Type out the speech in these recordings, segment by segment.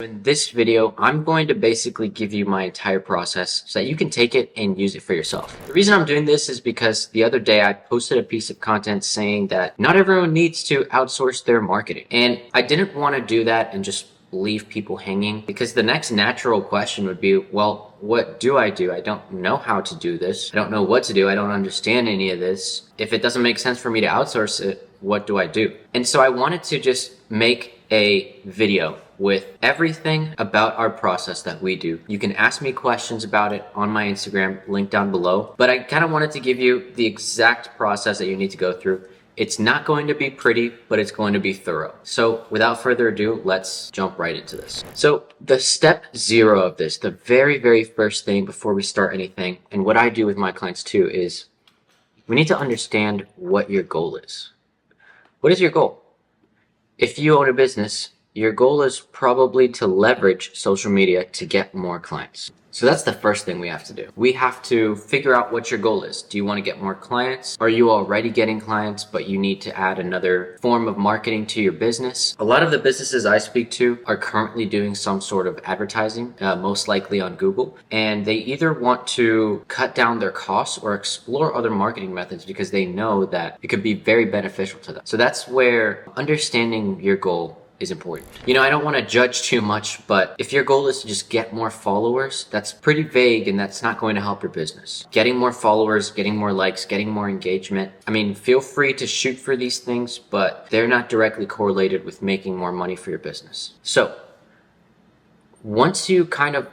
In this video, I'm going to basically give you my entire process so that you can take it and use it for yourself. The reason I'm doing this is because the other day I posted a piece of content saying that not everyone needs to outsource their marketing. And I didn't want to do that and just leave people hanging, because the next natural question would be, well, what do? I don't know how to do this. I don't know what to do. I don't understand any of this. If it doesn't make sense for me to outsource it, what do I do? And so I wanted to just make a video with everything about our process that we do. You can ask me questions about it on my Instagram, link down below. But I kind of wanted to give you the exact process that you need to go through. It's not going to be pretty, but it's going to be thorough. So without further ado, let's jump right into this. So the step 0 of this, the very first thing before we start anything, and what I do with my clients too, is we need to understand what your goal is. What is your goal? If you own a business, your goal is probably to leverage social media to get more clients. So that's the first thing we have to do. We have to figure out what your goal is. Do you want to get more clients? Are you already getting clients, but you need to add another form of marketing to your business? A lot of the businesses I speak to are currently doing some sort of advertising, most likely on Google. And they either want to cut down their costs or explore other marketing methods because they know that it could be very beneficial to them. So that's where understanding your goal is important. You know, I don't want to judge too much, but if your goal is to just get more followers, that's pretty vague and that's not going to help your business. Getting more followers, getting more likes, getting more engagement. I mean, feel free to shoot for these things, but they're not directly correlated with making more money for your business. So once you kind of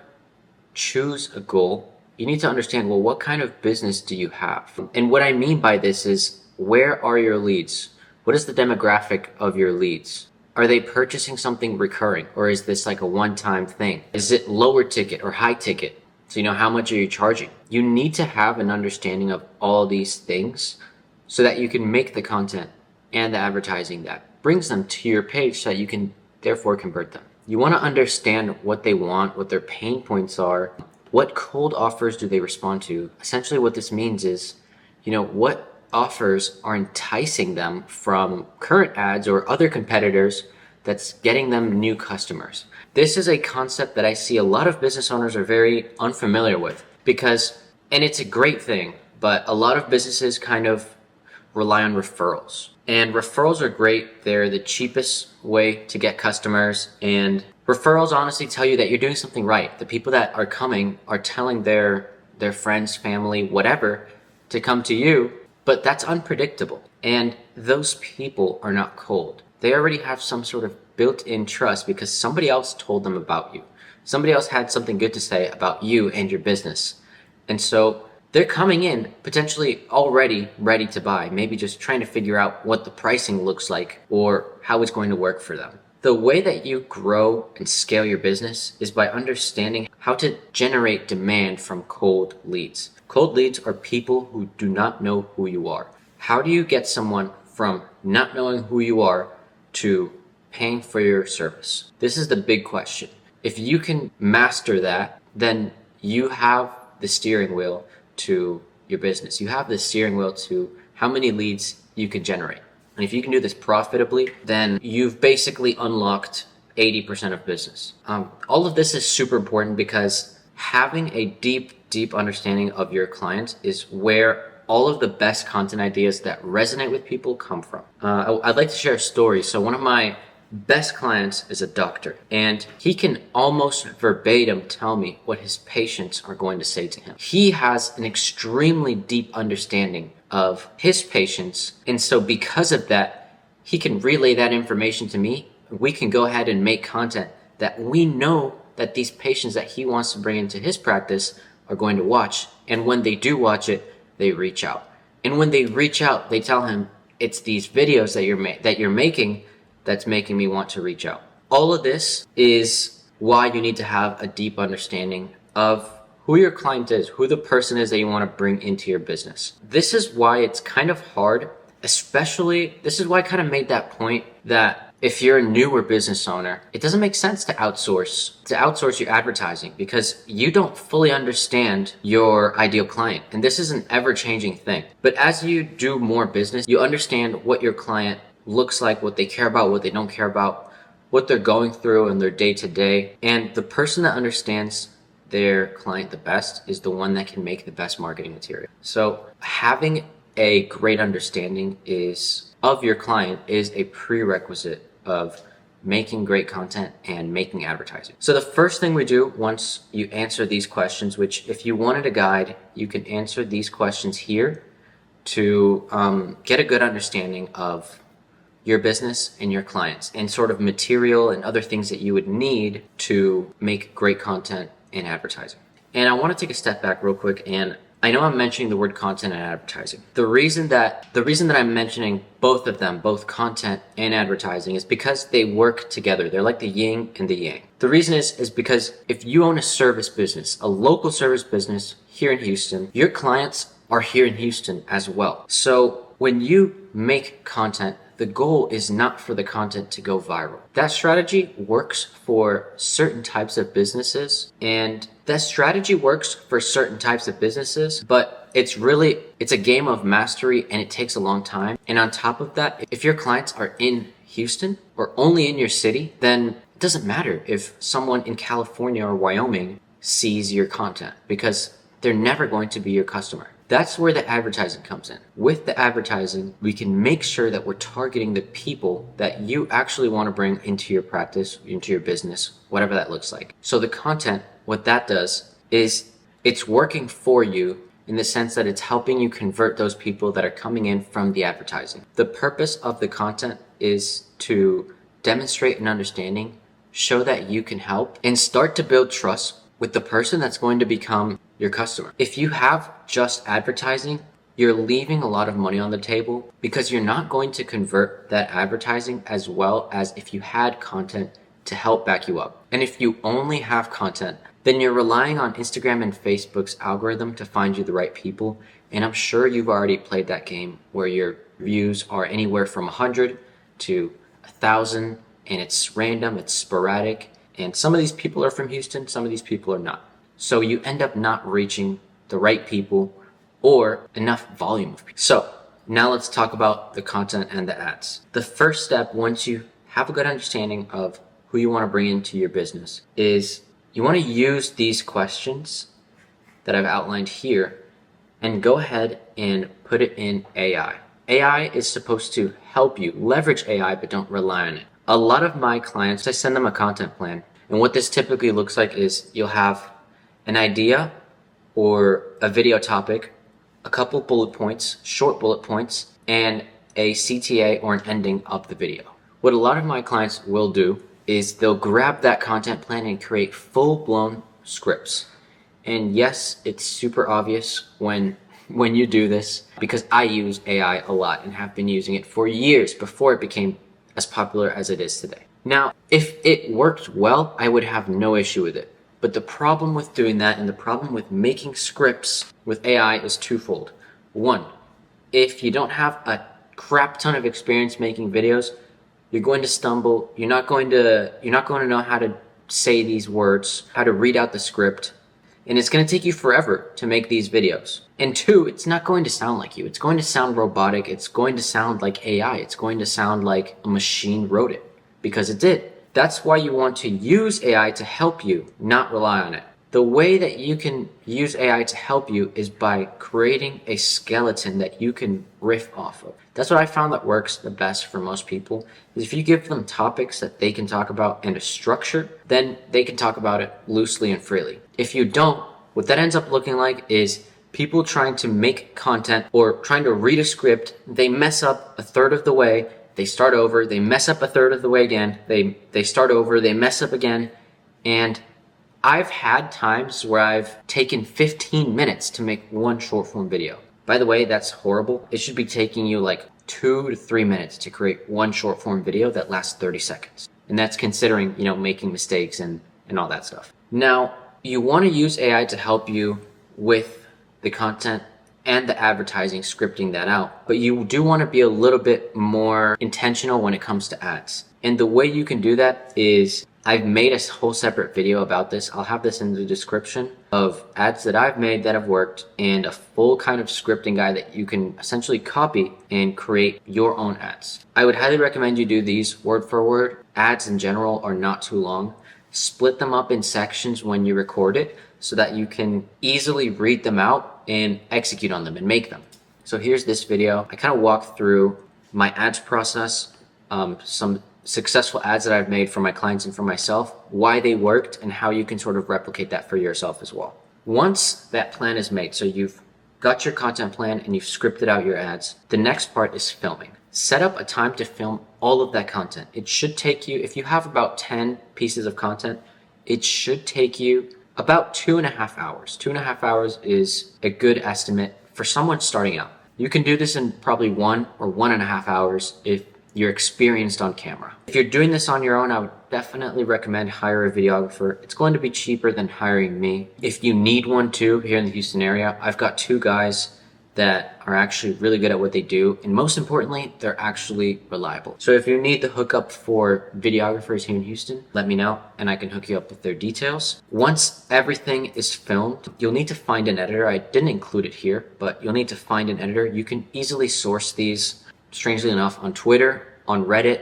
choose a goal, you need to understand, well, what kind of business do you have? And what I mean by this is, where are your leads? What is the demographic of your leads? Are they purchasing something recurring, or is this like a one-time thing? Is it lower ticket or high ticket? So, you know, how much are you charging? You need to have an understanding of all these things so that you can make the content and the advertising that brings them to your page so that you can therefore convert them. You want to understand what they want, what their pain points are, what cold offers do they respond to. Essentially what this means is, you know, what offers are enticing them from current ads or other competitors that's getting them new customers. This is a concept that I see a lot of business owners are very unfamiliar with because, and it's a great thing, but a lot of businesses kind of rely on referrals. And referrals are great. They're the cheapest way to get customers, and referrals honestly tell you that you're doing something right. The people that are coming are telling their friends, family, whatever, to come to you. But that's unpredictable. And those people are not cold. They already have some sort of built-in trust because somebody else told them about you. Somebody else had something good to say about you and your business. And so they're coming in potentially already ready to buy, maybe just trying to figure out what the pricing looks like or how it's going to work for them. The way that you grow and scale your business is by understanding how to generate demand from cold leads. Cold leads are people who do not know who you are. How do you get someone from not knowing who you are to paying for your service? This is the big question. If you can master that, then you have the steering wheel to your business. You have the steering wheel to how many leads you can generate. And if you can do this profitably, then you've basically unlocked 80% of business. All of this is super important because having a deep understanding of your clients is where all of the best content ideas that resonate with people come from. I'd like to share a story. So one of my best clients is a doctor, and he can almost verbatim tell me what his patients are going to say to him. He has an extremely deep understanding of his patients, and so because of that, he can relay that information to me. We can go ahead and make content that we know that these patients that he wants to bring into his practice are going to watch, and when they do watch it, they reach out. And when they reach out, they tell him, it's these videos that you're making that's making me want to reach out. All of this is why you need to have a deep understanding of who your client is, who the person is that you want to bring into your business. This is why it's kind of hard, especially, this is why I kind of made that point that if you're a newer business owner, it doesn't make sense to outsource your advertising because you don't fully understand your ideal client. And this is an ever-changing thing. But as you do more business, you understand what your client looks like, what they care about, what they don't care about, what they're going through in their day to day. And the person that understands their client the best is the one that can make the best marketing material. So having a great understanding of your client is a prerequisite of making great content and making advertising. So the first thing we do once you answer these questions, which if you wanted a guide, you can answer these questions here to get a good understanding of your business and your clients and sort of material and other things that you would need to make great content and advertising. And I want to take a step back real quick, and I know I'm mentioning the word content and advertising. The reason that I'm mentioning both of them, both content and advertising, is because they work together. They're like the yin and the yang. The reason is because if you own a service business, a local service business here in Houston, your clients are here in Houston as well. So when you make content, the goal is not for the content to go viral. That strategy works for certain types of businesses, but it's a game of mastery and it takes a long time. And on top of that, if your clients are in Houston or only in your city, then it doesn't matter if someone in California or Wyoming sees your content because they're never going to be your customer. That's where the advertising comes in. With the advertising, we can make sure that we're targeting the people that you actually want to bring into your practice, into your business, whatever that looks like. So the content, what that does is it's working for you in the sense that it's helping you convert those people that are coming in from the advertising. The purpose of the content is to demonstrate an understanding, show that you can help, and start to build trust with the person that's going to become your customer. If you have just advertising, you're leaving a lot of money on the table because you're not going to convert that advertising as well as if you had content to help back you up. And if you only have content, then you're relying on Instagram and Facebook's algorithm to find you the right people. And I'm sure you've already played that game where your views are anywhere from 100 to 1,000, and it's random, it's sporadic. And some of these people are from Houston, some of these people are not. So you end up not reaching the right people or enough volume of people. So now let's talk about the content and the ads. The first step, once you have a good understanding of who you want to bring into your business, is you want to use these questions that I've outlined here and go ahead and put it in AI. AI is supposed to help you leverage AI, but don't rely on it. A lot of my clients, I send them a content plan. And what this typically looks like is you'll have an idea or a video topic, a couple bullet points, short bullet points, and a CTA or an ending of the video. What a lot of my clients will do is they'll grab that content plan and create full-blown scripts. And yes, it's super obvious when you do this because I use AI a lot and have been using it for years before it became as popular as it is today. Now, if it worked well, I would have no issue with it. But the problem with doing that and the problem with making scripts with AI is twofold. One, if you don't have a crap ton of experience making videos, you're going to stumble. You're not going to know how to say these words, how to read out the script, and it's going to take you forever to make these videos. And two, it's not going to sound like you. It's going to sound robotic. It's going to sound like AI. It's going to sound like a machine wrote it because it did. That's why you want to use AI to help you, not rely on it. The way that you can use AI to help you is by creating a skeleton that you can riff off of. That's what I found that works the best for most people, is if you give them topics that they can talk about and a structure, then they can talk about it loosely and freely. If you don't, what that ends up looking like is people trying to make content or trying to read a script, they mess up a third of the way, they start over, they mess up a third of the way again, they start over, they mess up again, and I've had times where I've taken 15 minutes to make one short form video. By the way, that's horrible. It should be taking you like 2 to 3 minutes to create one short form video that lasts 30 seconds. And that's considering, making mistakes and all that stuff. Now, you want to use AI to help you with the content and the advertising, scripting that out. But you do want to be a little bit more intentional when it comes to ads. And the way you can do that is I've made a whole separate video about this. I'll have this in the description of ads that I've made that have worked and a full kind of scripting guide that you can essentially copy and create your own ads. I would highly recommend you do these word for word ads in general are not too long, split them up in sections when you record it so that you can easily read them out and execute on them and make them. So here's this video. I kind of walk through my ads process, some successful ads that I've made for my clients and for myself, why they worked, and how you can sort of replicate that for yourself as well. Once that plan is made, so you've got your content plan and you've scripted out your ads, the next part is filming. Set up a time to film all of that content. It should take you, if you have about 10 pieces of content, it should take you about 2.5 hours. 2.5 hours is a good estimate for someone starting out. You can do this in probably 1 or 1.5 hours if you're experienced on camera. If you're doing this on your own, I would definitely recommend hire a videographer. It's going to be cheaper than hiring me. If you need one too, here in the Houston area, I've got 2 guys that are actually really good at what they do, and most importantly, they're actually reliable. So if you need the hookup for videographers here in Houston, let me know and I can hook you up with their details. Once everything is filmed, you'll need to find an editor. I didn't include it here, but you'll need to find an editor. You can easily source these, strangely enough, on Twitter, on Reddit,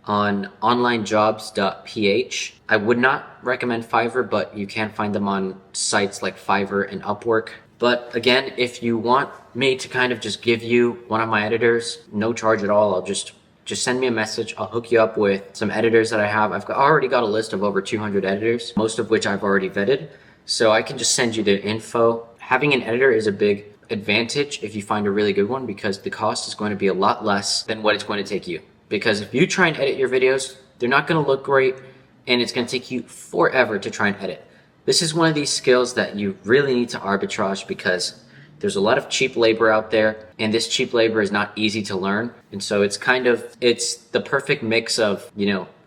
on onlinejobs.ph. I would not recommend Fiverr, but you can find them on sites like Fiverr and Upwork. But again, if you want me to kind of just give you one of my editors, no charge at all, I'll just send me a message. I'll hook you up with some editors that I have. I've already got a list of over 200 editors, most of which I've already vetted. So I can just send you the info. Having an editor is a big advantage if you find a really good one, because the cost is going to be a lot less than what it's going to take you. Because if you try and edit your videos, they're not going to look great, and it's going to take you forever to try and edit. This is one of these skills that you really need to arbitrage, because there's a lot of cheap labor out there, and this cheap labor is not easy to learn. And so it's the perfect mix of,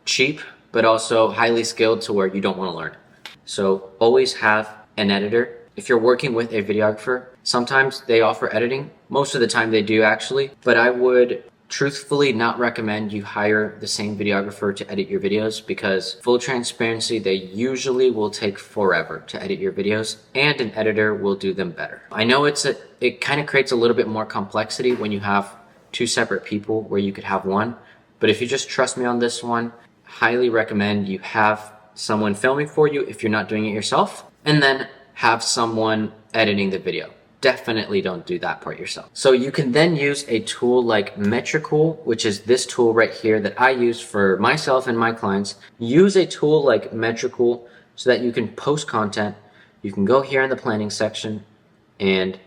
cheap, but also highly skilled to where you don't want to learn. So always have an editor. If you're working with a videographer, sometimes they offer editing. Most of the time they do, actually, but I would truthfully not recommend you hire the same videographer to edit your videos, because full transparency, they usually will take forever to edit your videos, and an editor will do them better. I know it kind of creates a little bit more complexity when you have 2 separate people where you could have one, but if you just trust me on this one, highly recommend you have someone filming for you if you're not doing it yourself, and then have someone editing the video. Definitely don't do that part yourself. So you can then use a tool like Metricool, which is this tool right here that I use for myself and my clients. Use a tool like Metricool so that you can post content. You can go here in the planning section, and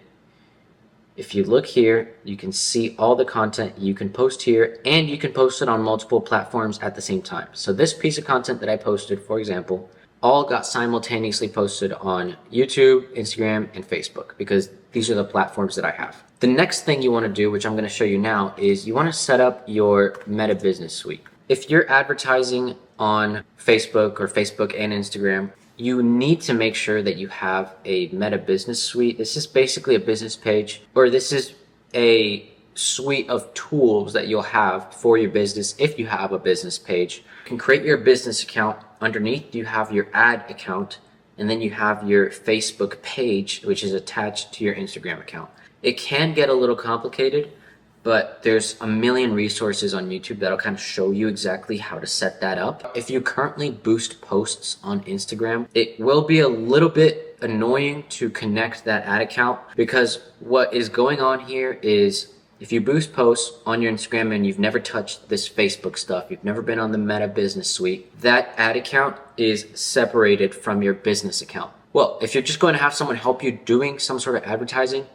if you look here, you can see all the content you can post here, and you can post it on multiple platforms at the same time. So this piece of content that I posted, for example, all got simultaneously posted on YouTube, Instagram, and Facebook, because these are the platforms that I have. The next thing you want to do, which I'm going to show you now, is you want to set up your Meta Business Suite. If you're advertising on Facebook or Facebook and Instagram, you need to make sure that you have a Meta Business Suite. This is basically a business page, or this is a suite of tools that you'll have for your business if you have a business page. You can create your business account. Underneath, you have your ad account, and then you have your Facebook page, which is attached to your Instagram account. It can get a little complicated, but there's a million resources on YouTube that'll kind of show you exactly how to set that up. If you currently boost posts on Instagram, it will be a little bit annoying to connect that ad account, because what is going on here is, if you boost posts on your Instagram and you've never touched this Facebook stuff, you've never been on the Meta Business Suite, that ad account is separated from your business account. Well, if you're just going to have someone help you doing some sort of advertising,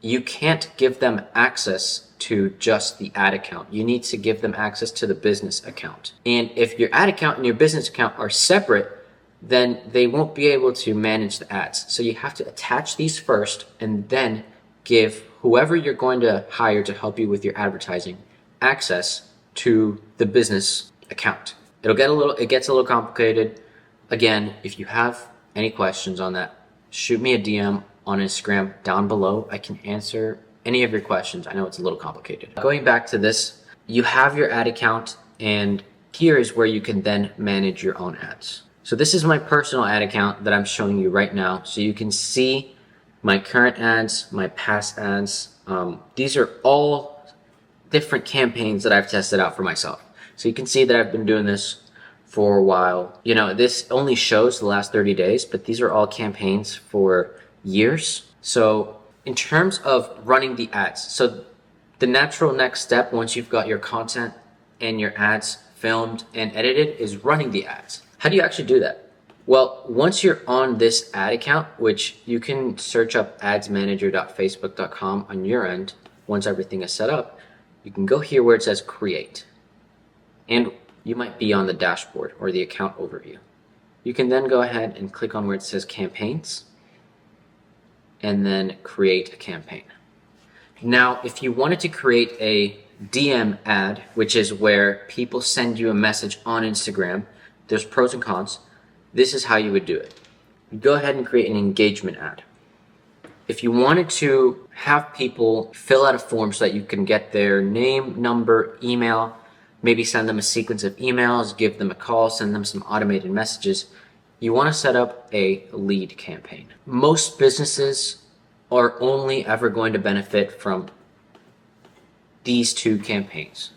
you can't give them access to just the ad account. You need to give them access to the business account. And if your ad account and your business account are separate, then they won't be able to manage the ads. So you have to attach these first, and then give whoever you're going to hire to help you with your advertising access to the business account. It gets a little complicated. Again, if you have any questions on that, shoot me a DM on Instagram down below. I can answer any of your questions. I know it's a little complicated. Going back to this, you have your ad account, and here is where you can then manage your own ads. So this is my personal ad account that I'm showing you right now. So you can see my current ads, my past ads. These are all different campaigns that I've tested out for myself. So you can see that I've been doing this for a while. You know, this only shows the last 30 days, but these are all campaigns for years. So in terms of running the ads, so the natural next step once you've got your content and your ads filmed and edited is running the ads. How do you actually do that? Well, once you're on this ad account, which you can search up adsmanager.facebook.com on your end, once everything is set up, you can go here where it says create. And you might be on the dashboard or the account overview. You can then go ahead and click on where it says campaigns and then create a campaign. Now, if you wanted to create a DM ad, which is where people send you a message on Instagram, there's pros and cons. This is how you would do it. You go ahead and create an engagement ad. If you wanted to have people fill out a form so that you can get their name, number, email, maybe send them a sequence of emails, give them a call, send them some automated messages, you want to set up a lead campaign. Most businesses are only ever going to benefit from these two campaigns.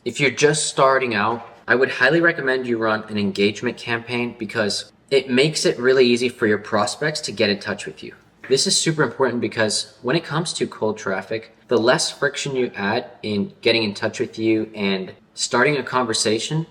If you're just starting out, I would highly recommend you run an engagement campaign because it makes it really easy for your prospects to get in touch with you. This is super important because when it comes to cold traffic, the less friction you add in getting in touch with you and starting a conversation,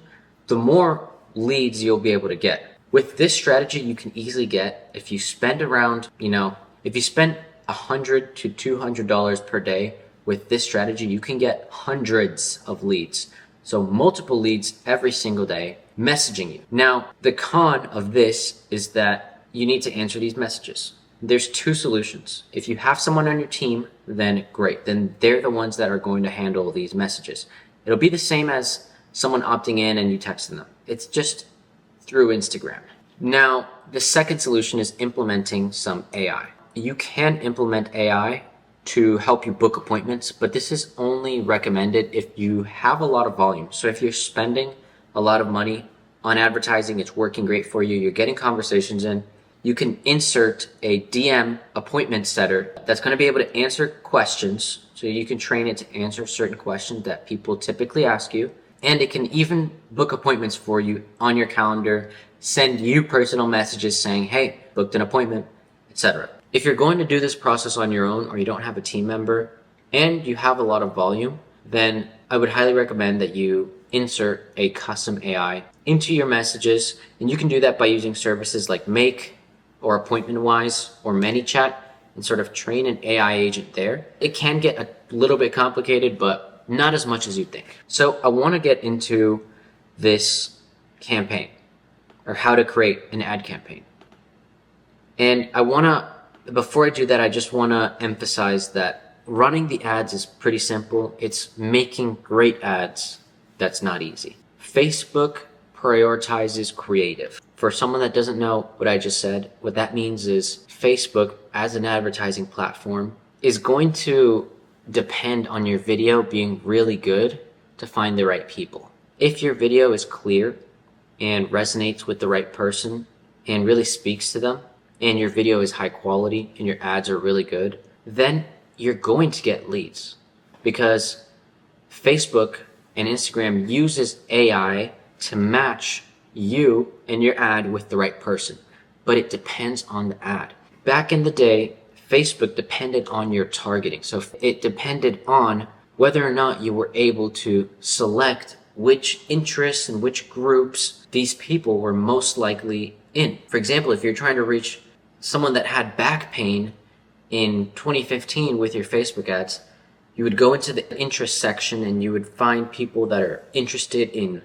the more leads you'll be able to get. With this strategy, you can easily get, if you spend around, if you spend $100 to $200 per day with this strategy, you can get hundreds of leads. So multiple leads every single day messaging you. Now, the con of this is that you need to answer these messages. There's two solutions. If you have someone on your team, then great. Then they're the ones that are going to handle these messages. It'll be the same as someone opting in and you texting them. It's just through Instagram. Now, the second solution is implementing some AI. You can implement AI to help you book appointments, but this is only recommended if you have a lot of volume. So if you're spending a lot of money on advertising, it's working great for you, you're getting conversations in, you can insert a DM appointment setter that's going to be able to answer questions. So you can train it to answer certain questions that people typically ask you. And it can even book appointments for you on your calendar, send you personal messages saying, hey, booked an appointment, etc. If you're going to do this process on your own or you don't have a team member and you have a lot of volume, then I would highly recommend that you insert a custom AI into your messages. And you can do that by using services like Make or AppointmentWise or ManyChat and sort of train an AI agent there. It can get a little bit complicated, but not as much as you think. So I want to get into this campaign or how to create an ad campaign. And before I do that, I just want to emphasize that running the ads is pretty simple. It's making great ads that's not easy. Facebook prioritizes creative. For someone that doesn't know what I just said, what that means is Facebook as an advertising platform is going to depend on your video being really good to find the right people. If your video is clear and resonates with the right person and really speaks to them, and your video is high quality and your ads are really good, then you're going to get leads because Facebook and Instagram uses AI to match you and your ad with the right person. But it depends on the ad. Back in the day, Facebook depended on your targeting. So it depended on whether or not you were able to select which interests and which groups these people were most likely in. For example, if you're trying to reach someone that had back pain in 2015 with your Facebook ads, you would go into the interest section and you would find people that are interested in,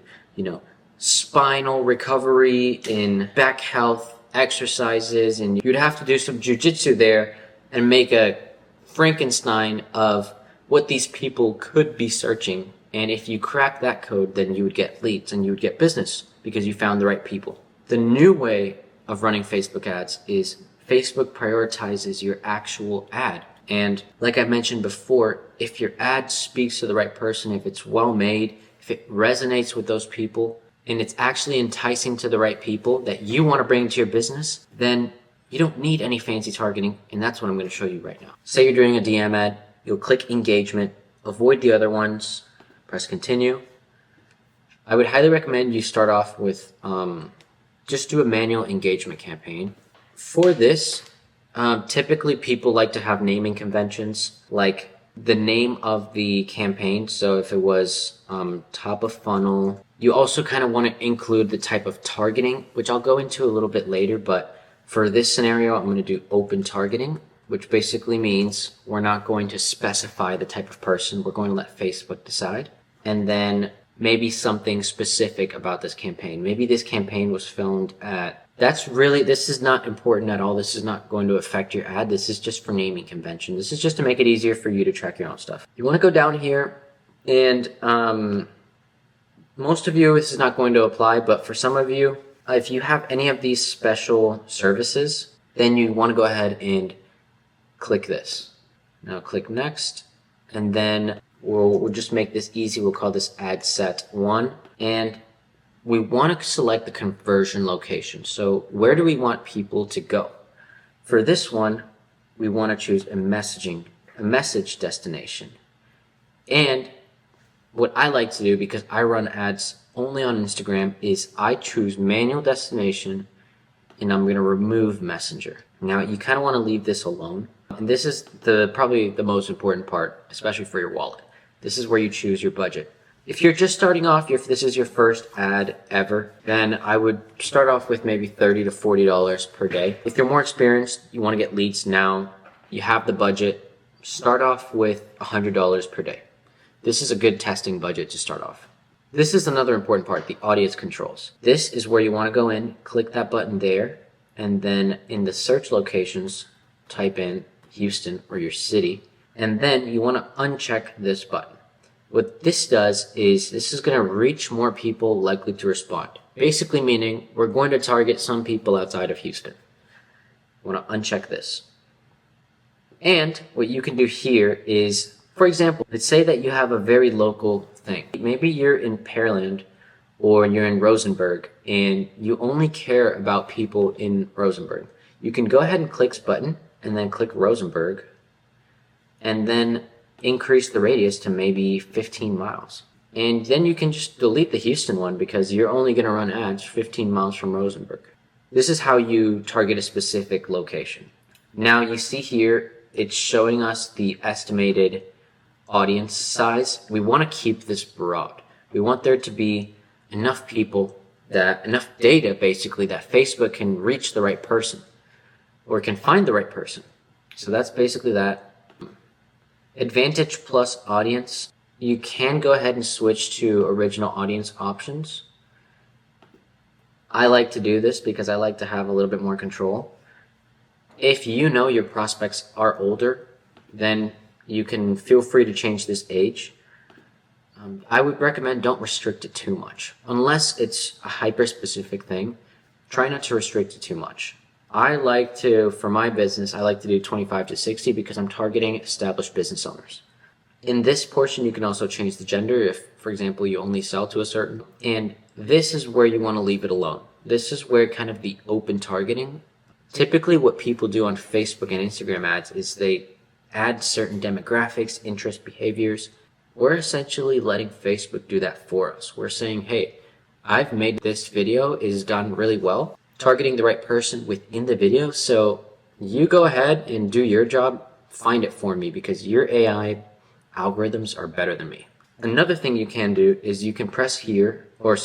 spinal recovery, in back health exercises, and you'd have to do some jujitsu there and make a Frankenstein of what these people could be searching. And if you crack that code, then you would get leads and you would get business because you found the right people. The new way of running Facebook ads is Facebook prioritizes your actual ad. And like I mentioned before, if your ad speaks to the right person, if it's well made, if it resonates with those people, and it's actually enticing to the right people that you want to bring to your business, then you don't need any fancy targeting. And that's what I'm going to show you right now. Say you're doing a DM ad, you'll click engagement, avoid the other ones, press continue. I would highly recommend you start off with just do a manual engagement campaign. For this, typically people like to have naming conventions, like the name of the campaign. So if it was top of funnel, you also kind of want to include the type of targeting, which I'll go into a little bit later. But for this scenario, I'm going to do open targeting, which basically means we're not going to specify the type of person. We're going to let Facebook decide. And then maybe something specific about this campaign. Maybe this campaign was filmed at, this is not important at all. This is not going to affect your ad. This is just for naming convention. This is just to make it easier for you to track your own stuff. You want to go down here, and most of you, this is not going to apply, but for some of you, if you have any of these special services, then you want to go ahead and click this. Now click next, and then we'll just make this easy. We'll call this ad set 1, and we want to select the conversion location. So where do we want people to go? For this one, we want to choose a message destination. And what I like to do, because I run ads only on Instagram, is I choose manual destination, and I'm going to remove messenger. Now you kind of want to leave this alone. And this is probably the most important part, especially for your wallet. This is where you choose your budget. If you're just starting off, if this is your first ad ever, then I would start off with maybe $30 to $40 per day. If you're more experienced, you want to get leads now, you have the budget, start off with $100 per day. This is a good testing budget to start off. This is another important part, the audience controls. This is where you want to go in, click that button there, and then in the search locations, type in Houston or your city, and then you want to uncheck this button. What this does is this is going to reach more people likely to respond. Basically meaning we're going to target some people outside of Houston. You want to uncheck this. And what you can do here is, for example, let's say that you have a very local thing. Maybe you're in Pearland or you're in Rosenberg and you only care about people in Rosenberg. You can go ahead and click this button and then click Rosenberg and then increase the radius to maybe 15 miles. And then you can just delete the Houston one because you're only going to run ads 15 miles from Rosenberg. This is how you target a specific location. Now you see here, it's showing us the estimated audience size. We want to keep this broad. We want there to be enough people, enough data basically, that Facebook can reach the right person or can find the right person. So that's basically that. Advantage plus audience. You can go ahead and switch to original audience options. I like to do this because I like to have a little bit more control. If you know your prospects are older, then you can feel free to change this age. I would recommend don't restrict it too much. Unless it's a hyper-specific thing, try not to restrict it too much. I like to, for my business, I like to do 25 to 60 because I'm targeting established business owners. In this portion, you can also change the gender if, for example, you only sell to a certain. And this is where you want to leave it alone. This is where kind of the open targeting. Typically what people do on Facebook and Instagram ads is they add certain demographics, interest, behaviors. We're essentially letting Facebook do that for us. We're saying, hey, I've made this video, it is done really well, targeting the right person within the video. So you go ahead and do your job, find it for me because your AI algorithms are better than me. Another thing you can do is you can press here where it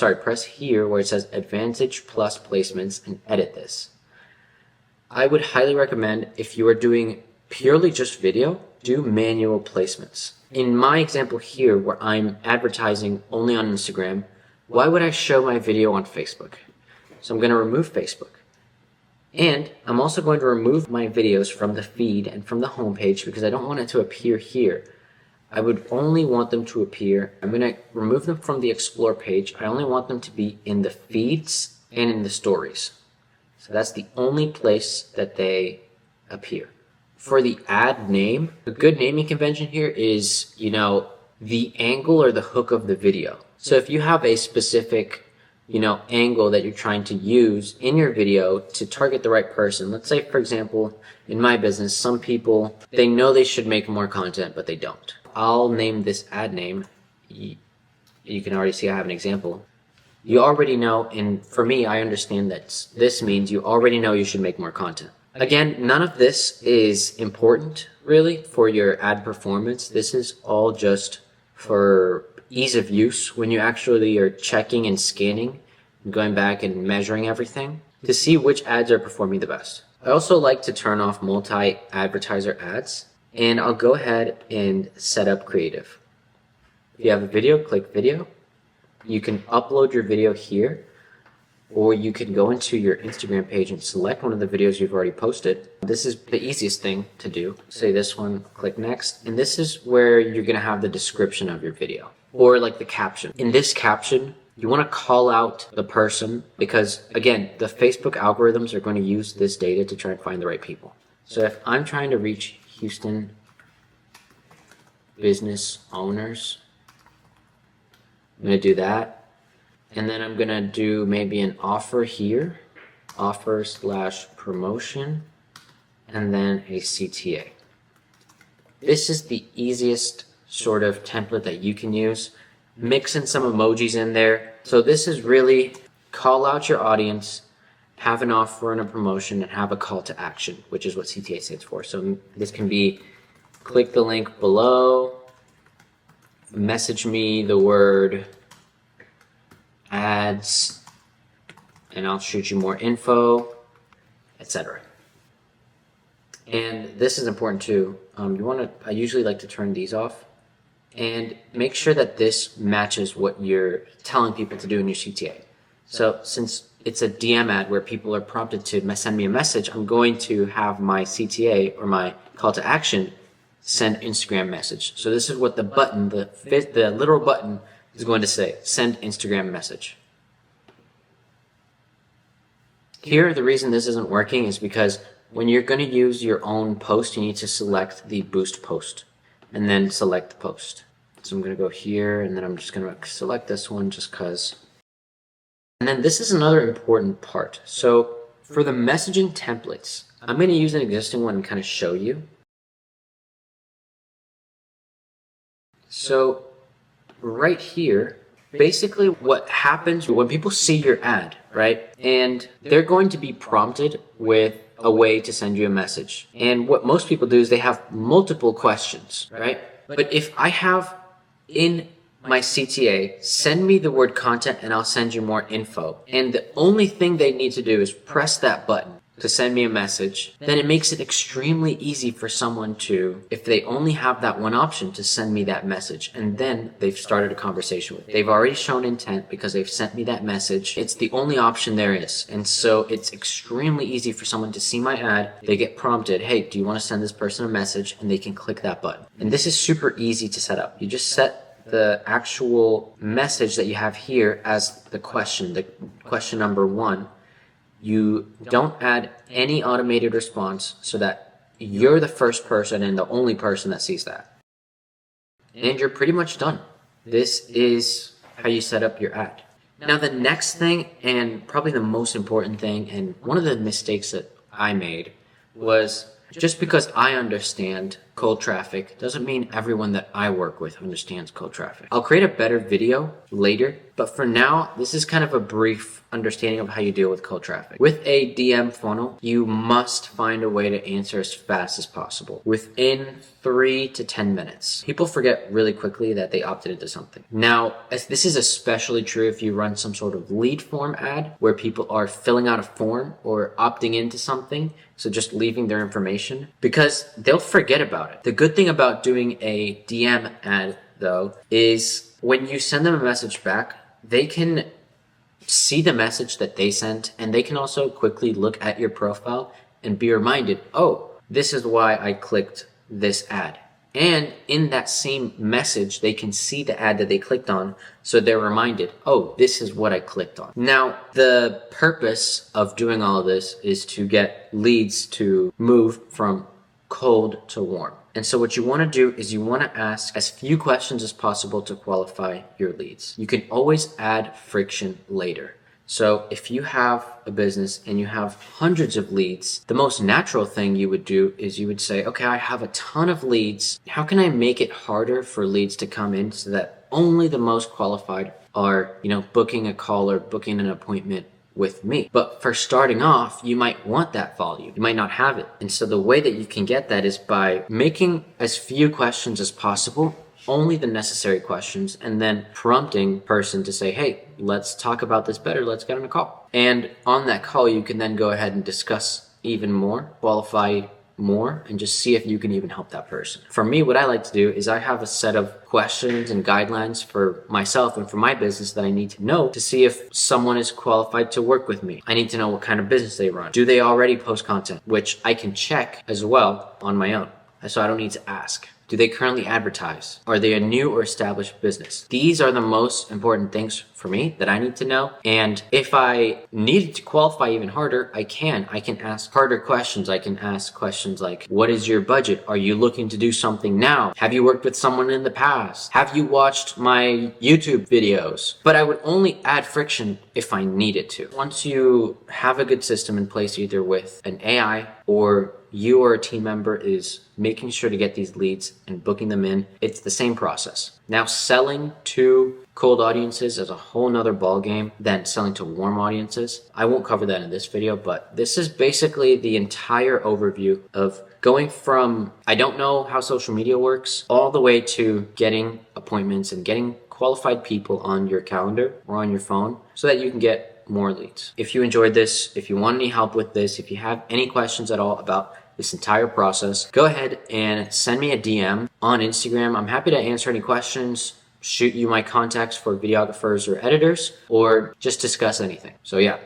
says Advantage Plus Placements and edit this. I would highly recommend, if you are doing purely just video, do manual placements. In my example here where I'm advertising only on Instagram, why would I show my video on Facebook? So I'm going to remove Facebook. And I'm also going to remove my videos from the feed and from the homepage because I don't want it to appear here. I would only want them to appear, I'm going to remove them from the Explore page. I only want them to be in the feeds and in the stories. So that's the only place that they appear. For the ad name, a good naming convention here is, the angle or the hook of the video. So if you have a specific angle that you're trying to use in your video to target the right person. Let's say, for example, in my business, some people, they know they should make more content, but they don't. I'll name this ad name. You can already see I have an example. you already know, and for me, I understand that this means you already know you should make more content. Again, none of this is important really for your ad performance. This is all just for ease of use when you actually are checking and scanning, going back and measuring everything to see which ads are performing the best. I also like to turn off multi-advertiser ads, and I'll go ahead and set up creative. If you have a video, click video. You can upload your video here, or you can go into your Instagram page and select one of the videos you've already posted. This is the easiest thing to do. Say this one, click next, and this is where you're gonna have the description of your video, or like the caption. In this caption, you wanna call out the person because, again, the Facebook algorithms are gonna use this data to try and find the right people. So if I'm trying to reach Houston business owners, I'm gonna do that. And then I'm gonna do maybe an offer here, offer/promotion, and then a CTA. This is the easiest sort of template that you can use. Mix in some emojis in there. So this is really call out your audience, have an offer and a promotion, and have a call to action, which is what CTA stands for. So this can be click the link below, message me the word ads, and I'll shoot you more info, etc. And this is important too. I usually like to turn these off and make sure that this matches what you're telling people to do in your CTA. So since it's a DM ad where people are prompted to send me a message, I'm going to have my CTA or my call to action send Instagram message. So this is what the button, the literal button, is going to say, send Instagram message. Here, the reason this isn't working is because when you're going to use your own post, you need to select the boost post and then select the post. So I'm going to go here and then I'm just going to select this one just because. And then this is another important part. So for the messaging templates, I'm going to use an existing one and kind of show you. So right here, basically what happens when people see your ad, right? And they're going to be prompted with a way to send you a message. And what most people do is they have multiple questions, right? But if I have in my CTA, send me the word content and I'll send you more info. And the only thing they need to do is press that button to send me a message, then it makes it extremely easy for someone to, if they only have that one option, to send me that message. And then they've started a conversation with me. They've already shown intent because they've sent me that message. It's the only option there is. And so it's extremely easy for someone to see my ad. They get prompted, hey, do you want to send this person a message? And they can click that button. And this is super easy to set up. You just set the actual message that you have here as the question number 1. You don't add any automated response so that you're the first person and the only person that sees that. And you're pretty much done. This is how you set up your ad. Now the next thing, and probably the most important thing, and one of the mistakes that I made was just because I understand cold traffic doesn't mean everyone that I work with understands cold traffic. I'll create a better video later, but for now, this is kind of a brief understanding of how you deal with cold traffic. With a DM funnel, you must find a way to answer as fast as possible within 3 to 10 minutes. People forget really quickly that they opted into something. Now, this is especially true if you run some sort of lead form ad where people are filling out a form or opting into something, so just leaving their information, because they'll forget about it. The good thing about doing a DM ad, though, is when you send them a message back, they can see the message that they sent, and they can also quickly look at your profile and be reminded, oh, this is why I clicked this ad. And in that same message, they can see the ad that they clicked on, so they're reminded, oh, this is what I clicked on. Now, the purpose of doing all of this is to get leads to move from cold to warm. And so what you want to do is you want to ask as few questions as possible to qualify your leads. You can always add friction later. So if you have a business and you have hundreds of leads, the most natural thing you would do is you would say, okay, I have a ton of leads. How can I make it harder for leads to come in so that only the most qualified are, booking a call or booking an appointment with me. But for starting off, you might want that volume. You might not have it. And so the way that you can get that is by making as few questions as possible, only the necessary questions, and then prompting person to say, hey, let's talk about this better. Let's get on a call. And on that call, you can then go ahead and discuss even more, qualify more, and just see if you can even help that person. For me, what I like to do is I have a set of questions and guidelines for myself and for my business that I need to know to see if someone is qualified to work with me. I need to know what kind of business they run. Do they already post content? Which I can check as well on my own, so I don't need to ask. Do they currently advertise? Are they a new or established business? These are the most important things for me that I need to know. And if I needed to qualify even harder, I can ask harder questions. I can ask questions like, what is your budget? Are you looking to do something now? Have you worked with someone in the past? Have you watched my YouTube videos? But I would only add friction if I needed to. Once you have a good system in place, either with an AI or you or a team member is making sure to get these leads and booking them in, it's the same process. Now, selling to cold audiences is a whole nother ballgame than selling to warm audiences. I won't cover that in this video, but this is basically the entire overview of going from I don't know how social media works all the way to getting appointments and getting qualified people on your calendar or on your phone so that you can get more leads. If you enjoyed this, if you want any help with this, if you have any questions at all about this entire process, go ahead and send me a DM on Instagram. I'm happy to answer any questions, shoot you my contacts for videographers or editors, or just discuss anything. So yeah,